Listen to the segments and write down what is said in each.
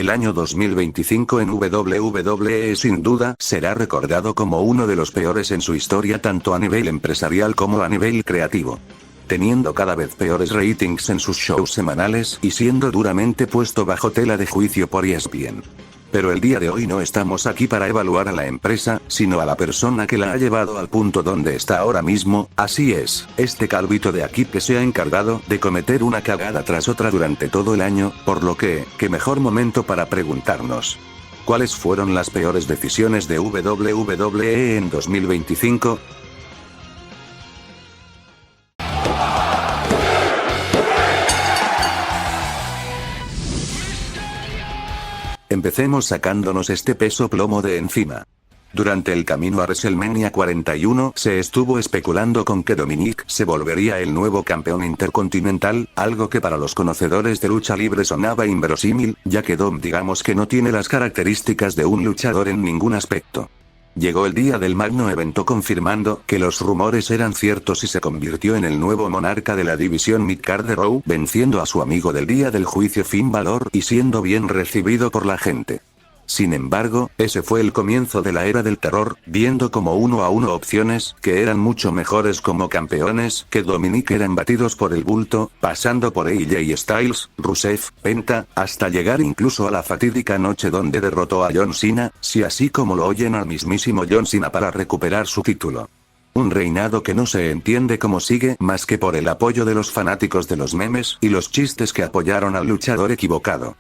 El año 2025 en WWE sin duda será recordado como uno de los peores en su historia tanto a nivel empresarial como a nivel creativo. Teniendo cada vez peores ratings en sus shows semanales y siendo duramente puesto bajo tela de juicio por ESPN. Pero el día de hoy no estamos aquí para evaluar a la empresa, sino a la persona que la ha llevado al punto donde está ahora mismo, así es, este calvito de aquí que se ha encargado de cometer una cagada tras otra durante todo el año, por lo que, qué mejor momento para preguntarnos. ¿Cuáles fueron las peores decisiones de WWE en 2025? Empecemos sacándonos este peso plomo de encima. Durante el camino a WrestleMania 41 se estuvo especulando con que Dominic se volvería el nuevo campeón intercontinental, algo que para los conocedores de lucha libre sonaba inverosímil, ya que Dom digamos que no tiene las características de un luchador en ningún aspecto. Llegó el día del magno evento confirmando que los rumores eran ciertos y se convirtió en el nuevo monarca de la división Midcard de Raw, venciendo a su amigo del día del juicio Finn Balor y siendo bien recibido por la gente. Sin embargo, ese fue el comienzo de la era del terror, viendo como 1-1 opciones que eran mucho mejores como campeones que Dominic eran batidos por el bulto, pasando por AJ Styles, Rusev, Penta, hasta llegar incluso a la fatídica noche donde derrotó a John Cena, si así como lo oyen al mismísimo John Cena para recuperar su título. Un reinado que no se entiende cómo sigue más que por el apoyo de los fanáticos de los memes y los chistes que apoyaron al luchador equivocado.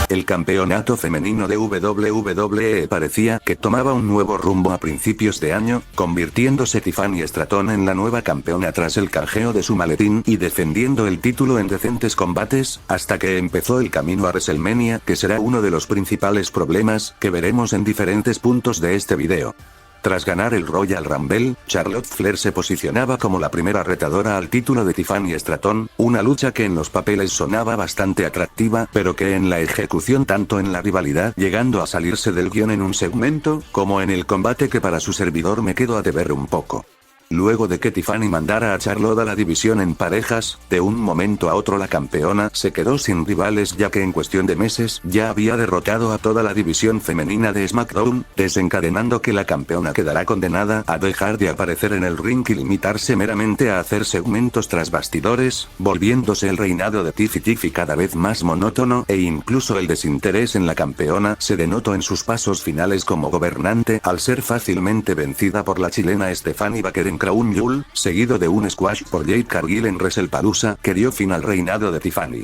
El campeonato femenino de WWE parecía que tomaba un nuevo rumbo a principios de año, convirtiéndose Tiffany Stratton en la nueva campeona tras el canjeo de su maletín y defendiendo el título en decentes combates, hasta que empezó el camino a WrestleMania, que será uno de los principales problemas que veremos en diferentes puntos de este video. Tras ganar el Royal Rumble, Charlotte Flair se posicionaba como la primera retadora al título de Tiffany Stratton, una lucha que en los papeles sonaba bastante atractiva, pero que en la ejecución tanto en la rivalidad llegando a salirse del guión en un segmento, como en el combate que para su servidor me quedó a deber un poco. Luego de que Tiffany mandara a Charlotte a la división en parejas, de un momento a otro la campeona se quedó sin rivales ya que en cuestión de meses ya había derrotado a toda la división femenina de SmackDown, desencadenando que la campeona quedará condenada a dejar de aparecer en el ring y limitarse meramente a hacer segmentos tras bastidores, volviéndose el reinado de Tiffy cada vez más monótono e incluso el desinterés en la campeona se denotó en sus pasos finales como gobernante al ser fácilmente vencida por la chilena Stephanie Baker en Crown Jewel, seguido de un squash por Jade Cargill en WrestlePalooza, que dio fin al reinado de Tiffany.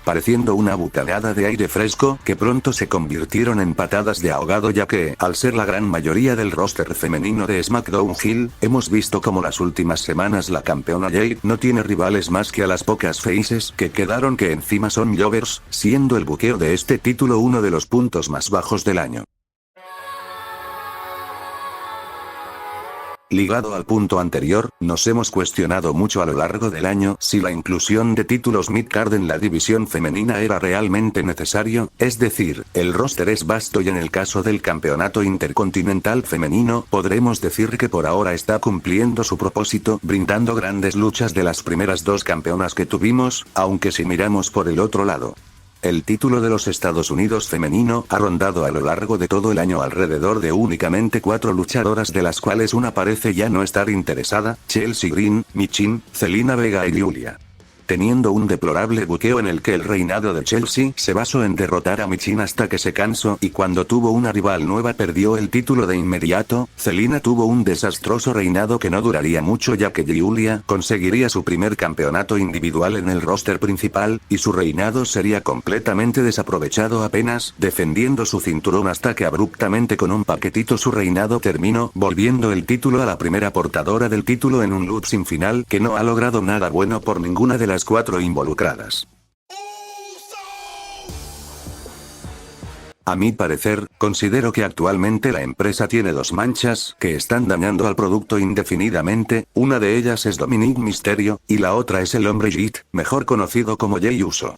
Pareciendo una bucanada de aire fresco, que pronto se convirtieron en patadas de ahogado ya que, al ser la gran mayoría del roster femenino de SmackDown Hill, hemos visto como las últimas semanas la campeona Jade no tiene rivales más que a las pocas faces que quedaron que encima son jovers, siendo el buqueo de este título uno de los puntos más bajos del año. Ligado al punto anterior, nos hemos cuestionado mucho a lo largo del año si la inclusión de títulos midcard en la división femenina era realmente necesario, es decir, el roster es vasto y en el caso del campeonato intercontinental femenino podremos decir que por ahora está cumpliendo su propósito brindando grandes luchas de las primeras dos campeonas que tuvimos, aunque si miramos por el otro lado. El título de los Estados Unidos femenino ha rondado a lo largo de todo el año alrededor de únicamente 4 luchadoras de las cuales una parece ya no estar interesada, Chelsea Green, Michin, Zelina Vega y Giulia. Teniendo un deplorable buqueo en el que el reinado de Chelsea se basó en derrotar a Michin hasta que se cansó y cuando tuvo una rival nueva perdió el título de inmediato, Zelina tuvo un desastroso reinado que no duraría mucho ya que Giulia conseguiría su primer campeonato individual en el roster principal, y su reinado sería completamente desaprovechado apenas defendiendo su cinturón hasta que abruptamente con un paquetito su reinado terminó volviendo el título a la primera portadora del título en un loop sin final que no ha logrado nada bueno por ninguna de las 4 involucradas. A mi parecer, considero que actualmente la empresa tiene 2 manchas que están dañando al producto indefinidamente, una de ellas es Dominic Mysterio, y la otra es el hombre Jit, mejor conocido como Jey Uso.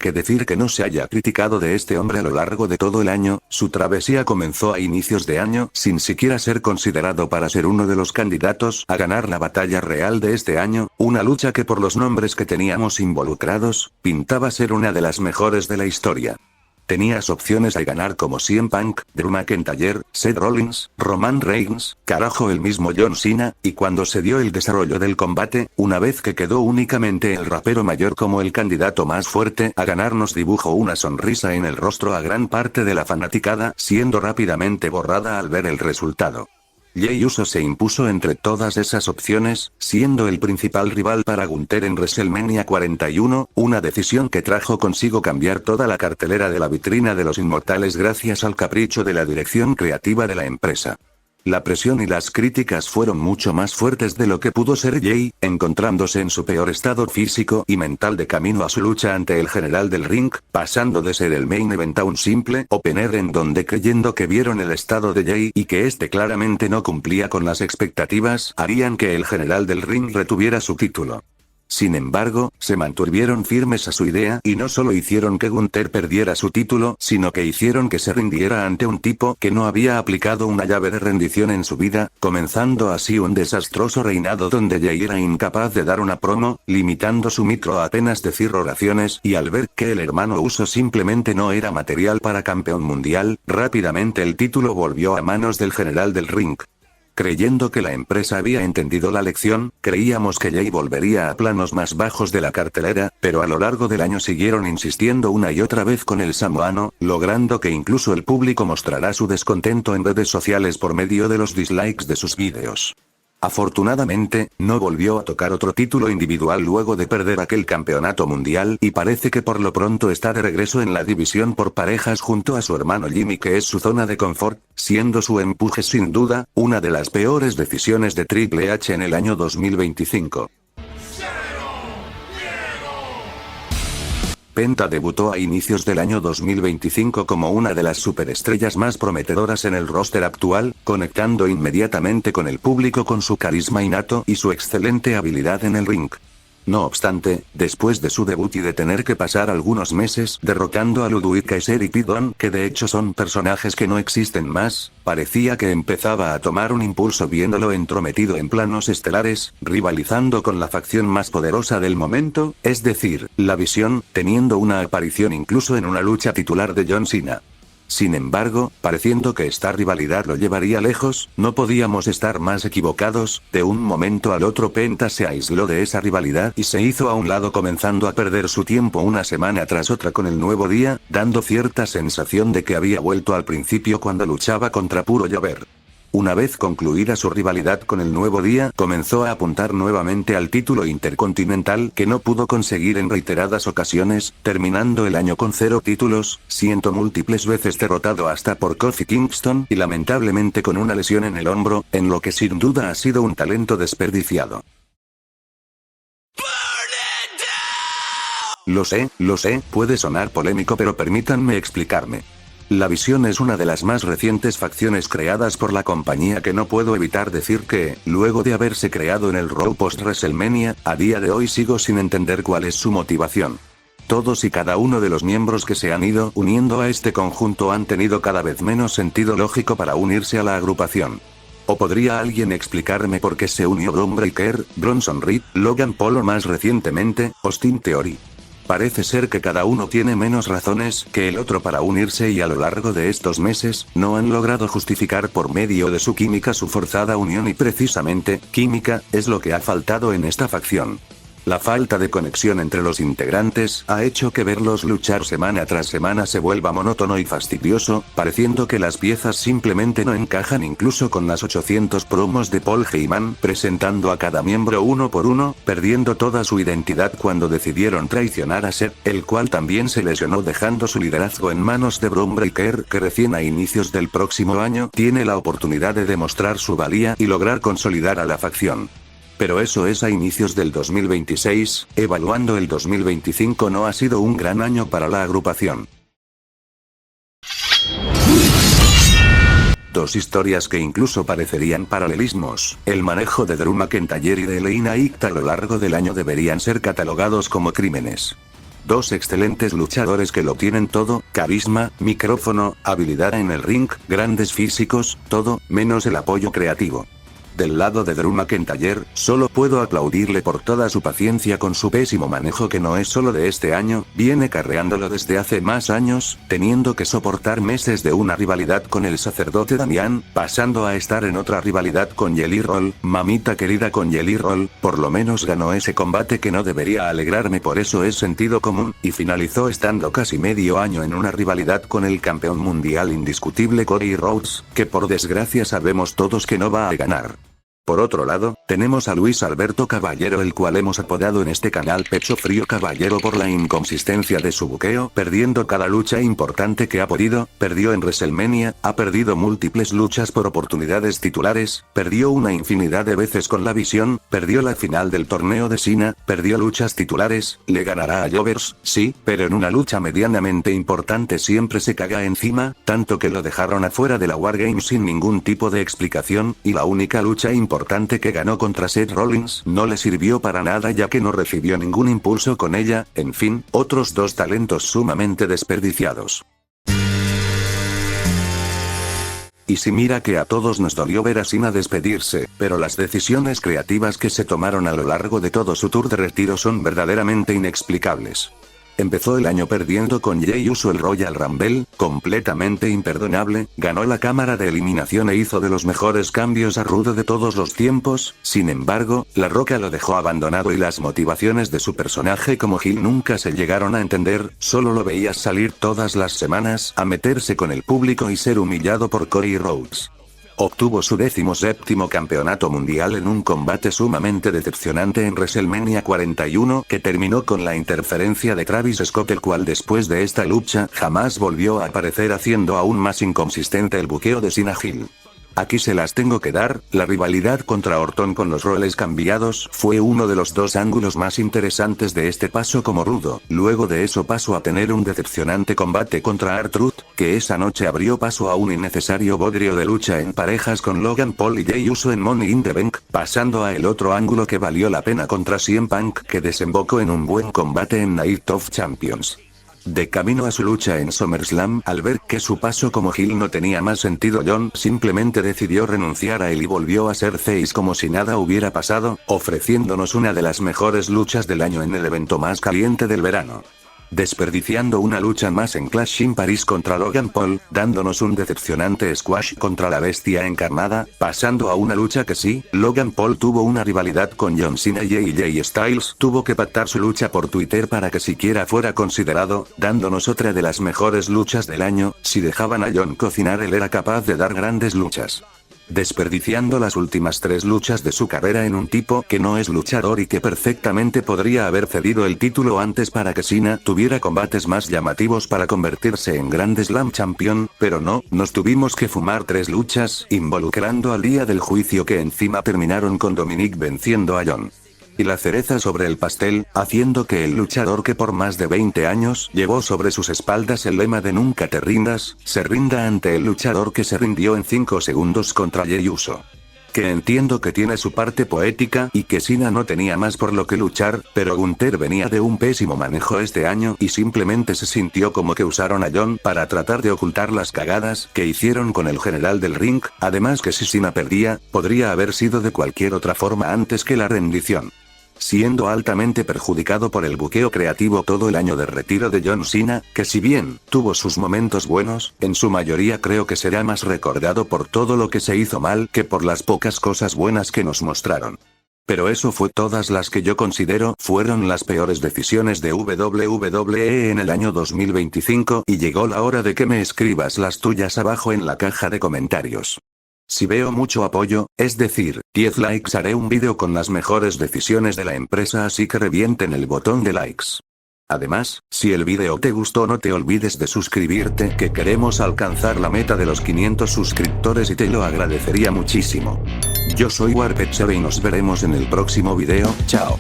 que decir que no se haya criticado de este hombre a lo largo de todo el año. Su travesía comenzó a inicios de año sin siquiera ser considerado para ser uno de los candidatos a ganar la batalla real de este año, una lucha que por los nombres que teníamos involucrados, pintaba ser una de las mejores de la historia. Tenías opciones de ganar como CM Punk, Drew McIntyre, Seth Rollins, Roman Reigns, carajo el mismo John Cena, y cuando se dio el desarrollo del combate, una vez que quedó únicamente el rapero mayor como el candidato más fuerte a ganar, nos dibujó una sonrisa en el rostro a gran parte de la fanaticada, siendo rápidamente borrada al ver el resultado. Jey Uso se impuso entre todas esas opciones, siendo el principal rival para Gunther en WrestleMania 41, una decisión que trajo consigo cambiar toda la cartelera de la vitrina de los Inmortales gracias al capricho de la dirección creativa de la empresa. La presión y las críticas fueron mucho más fuertes de lo que pudo ser Jey, encontrándose en su peor estado físico y mental de camino a su lucha ante el general del ring, pasando de ser el main event a un simple opener en donde, creyendo que vieron el estado de Jey y que este claramente no cumplía con las expectativas, harían que el general del ring retuviera su título. Sin embargo, se mantuvieron firmes a su idea y no solo hicieron que Gunther perdiera su título, sino que hicieron que se rindiera ante un tipo que no había aplicado una llave de rendición en su vida, comenzando así un desastroso reinado donde Jey era incapaz de dar una promo, limitando su micro a apenas decir oraciones, y al ver que el hermano Uso simplemente no era material para campeón mundial, rápidamente el título volvió a manos del general del ring. Creyendo que la empresa había entendido la lección, creíamos que Jey volvería a planos más bajos de la cartelera, pero a lo largo del año siguieron insistiendo una y otra vez con el samoano, logrando que incluso el público mostrara su descontento en redes sociales por medio de los dislikes de sus vídeos. Afortunadamente, no volvió a tocar otro título individual luego de perder aquel campeonato mundial y parece que por lo pronto está de regreso en la división por parejas junto a su hermano Jimmy, que es su zona de confort, siendo su empuje sin duda una de las peores decisiones de Triple H en el año 2025. Penta debutó a inicios del año 2025 como una de las superestrellas más prometedoras en el roster actual, conectando inmediatamente con el público con su carisma innato y su excelente habilidad en el ring. No obstante, después de su debut y de tener que pasar algunos meses derrotando a Ludwig Kaiser y Pete Dunne, que de hecho son personajes que no existen más, parecía que empezaba a tomar un impulso viéndolo entrometido en planos estelares, rivalizando con la facción más poderosa del momento, es decir, la Visión, teniendo una aparición incluso en una lucha titular de John Cena. Sin embargo, pareciendo que esta rivalidad lo llevaría lejos, no podíamos estar más equivocados. De un momento al otro Penta se aisló de esa rivalidad y se hizo a un lado, comenzando a perder su tiempo una semana tras otra con el Nuevo Día, dando cierta sensación de que había vuelto al principio cuando luchaba contra Puro Llover. Una vez concluida su rivalidad con el Nuevo Día, comenzó a apuntar nuevamente al título intercontinental que no pudo conseguir en reiteradas ocasiones, terminando el año con 0 títulos, siendo múltiples veces derrotado hasta por Kofi Kingston y lamentablemente con una lesión en el hombro, en lo que sin duda ha sido un talento desperdiciado. Lo sé, puede sonar polémico, pero permítanme explicarme. La Visión es una de las más recientes facciones creadas por la compañía, que no puedo evitar decir que, luego de haberse creado en el Raw post-WrestleMania, a día de hoy sigo sin entender cuál es su motivación. Todos y cada uno de los miembros que se han ido uniendo a este conjunto han tenido cada vez menos sentido lógico para unirse a la agrupación. ¿O podría alguien explicarme por qué se unió Bron Breakker, Bronson Reed, Logan Paul o más recientemente, Austin Theory? Parece ser que cada uno tiene menos razones que el otro para unirse, y a lo largo de estos meses, no han logrado justificar por medio de su química su forzada unión, y precisamente, química, es lo que ha faltado en esta facción. La falta de conexión entre los integrantes ha hecho que verlos luchar semana tras semana se vuelva monótono y fastidioso, pareciendo que las piezas simplemente no encajan, incluso con las 800 promos de Paul Heyman presentando a cada miembro uno por uno, perdiendo toda su identidad cuando decidieron traicionar a Seth, el cual también se lesionó, dejando su liderazgo en manos de Bron Breakker, que recién a inicios del próximo año tiene la oportunidad de demostrar su valía y lograr consolidar a la facción. Pero eso es a inicios del 2026, evaluando el 2025 no ha sido un gran año para la agrupación. Dos historias que incluso parecerían paralelismos, el manejo de Drew McIntyre y de Leyna Hirt a lo largo del año deberían ser catalogados como crímenes. Dos excelentes luchadores que lo tienen todo, carisma, micrófono, habilidad en el ring, grandes físicos, todo, menos el apoyo creativo. Del lado de Drew McIntyre, solo puedo aplaudirle por toda su paciencia con su pésimo manejo que no es solo de este año, viene carreándolo desde hace más años, teniendo que soportar meses de una rivalidad con el sacerdote Damián, pasando a estar en otra rivalidad con Jelly Roll, mamita querida con Jelly Roll, por lo menos ganó ese combate que no debería alegrarme, por eso es sentido común, y finalizó estando casi medio año en una rivalidad con el campeón mundial indiscutible Cody Rhodes, que por desgracia sabemos todos que no va a ganar. Por otro lado, tenemos a Luis Alberto Caballero, el cual hemos apodado en este canal Pecho Frío Caballero por la inconsistencia de su buqueo, perdiendo cada lucha importante que ha podido, perdió en WrestleMania, ha perdido múltiples luchas por oportunidades titulares, perdió una infinidad de veces con la visión, perdió la final del torneo de Cena, perdió luchas titulares, le ganará a Jovers, sí, pero en una lucha medianamente importante siempre se caga encima, tanto que lo dejaron afuera de la Wargame sin ningún tipo de explicación, y la única lucha importante que ganó contra Seth Rollins no le sirvió para nada ya que no recibió ningún impulso con ella, en fin, otros dos talentos sumamente desperdiciados. Y si mira que a todos nos dolió ver a Cena despedirse, pero las decisiones creativas que se tomaron a lo largo de todo su tour de retiro son verdaderamente inexplicables. Empezó el año perdiendo con Jey Uso el Royal Rumble, completamente imperdonable, ganó la cámara de eliminación e hizo de los mejores cambios a rudo de todos los tiempos, sin embargo, La Roca lo dejó abandonado y las motivaciones de su personaje como heel nunca se llegaron a entender, solo lo veías salir todas las semanas a meterse con el público y ser humillado por Cody Rhodes. Obtuvo su 17º campeonato mundial en un combate sumamente decepcionante en WrestleMania 41 que terminó con la interferencia de Travis Scott, el cual después de esta lucha jamás volvió a aparecer, haciendo aún más inconsistente el buqueo de Cena heel. Aquí se las tengo que dar, la rivalidad contra Orton con los roles cambiados fue uno de los dos ángulos más interesantes de este paso como rudo, luego de eso pasó a tener un decepcionante combate contra R-Truth, que esa noche abrió paso a un innecesario bodrio de lucha en parejas con Logan Paul y Jey Uso en Money in the Bank, pasando a el otro ángulo que valió la pena contra CM Punk, que desembocó en un buen combate en Night of Champions. De camino a su lucha en SummerSlam, al ver que su paso como heel no tenía más sentido, John simplemente decidió renunciar a él y volvió a ser face como si nada hubiera pasado, ofreciéndonos una de las mejores luchas del año en el evento más caliente del verano. Desperdiciando una lucha más en Clash in Paris contra Logan Paul, dándonos un decepcionante squash contra la bestia encarnada, pasando a una lucha que sí, Logan Paul tuvo una rivalidad con John Cena y AJ Styles tuvo que pactar su lucha por Twitter para que siquiera fuera considerado, dándonos otra de las mejores luchas del año. Si dejaban a John cocinar, él era capaz de dar grandes luchas. Desperdiciando las últimas 3 luchas de su carrera en un tipo que no es luchador y que perfectamente podría haber cedido el título antes para que Cena tuviera combates más llamativos para convertirse en Grand Slam Champion, pero no, nos tuvimos que fumar 3 luchas, involucrando al día del juicio que encima terminaron con Dominic venciendo a John. Y la cereza sobre el pastel, haciendo que el luchador que por más de 20 años llevó sobre sus espaldas el lema de nunca te rindas, se rinda ante el luchador que se rindió en 5 segundos contra Jey Uso. Que entiendo que tiene su parte poética y que Cena no tenía más por lo que luchar, pero Gunther venía de un pésimo manejo este año y simplemente se sintió como que usaron a John para tratar de ocultar las cagadas que hicieron con el general del ring, además que si Cena perdía, podría haber sido de cualquier otra forma antes que la rendición. Siendo altamente perjudicado por el buqueo creativo todo el año de retiro de John Cena, que si bien tuvo sus momentos buenos, en su mayoría creo que será más recordado por todo lo que se hizo mal que por las pocas cosas buenas que nos mostraron. Pero eso fue todas las que yo considero fueron las peores decisiones de WWE en el año 2025 y llegó la hora de que me escribas las tuyas abajo en la caja de comentarios. Si veo mucho apoyo, es decir, 10 likes, haré un vídeo con las mejores decisiones de la empresa, así que revienten el botón de likes. Además, si el vídeo te gustó no te olvides de suscribirte, que queremos alcanzar la meta de los 500 suscriptores y te lo agradecería muchísimo. Yo soy Warped y nos veremos en el próximo vídeo, chao.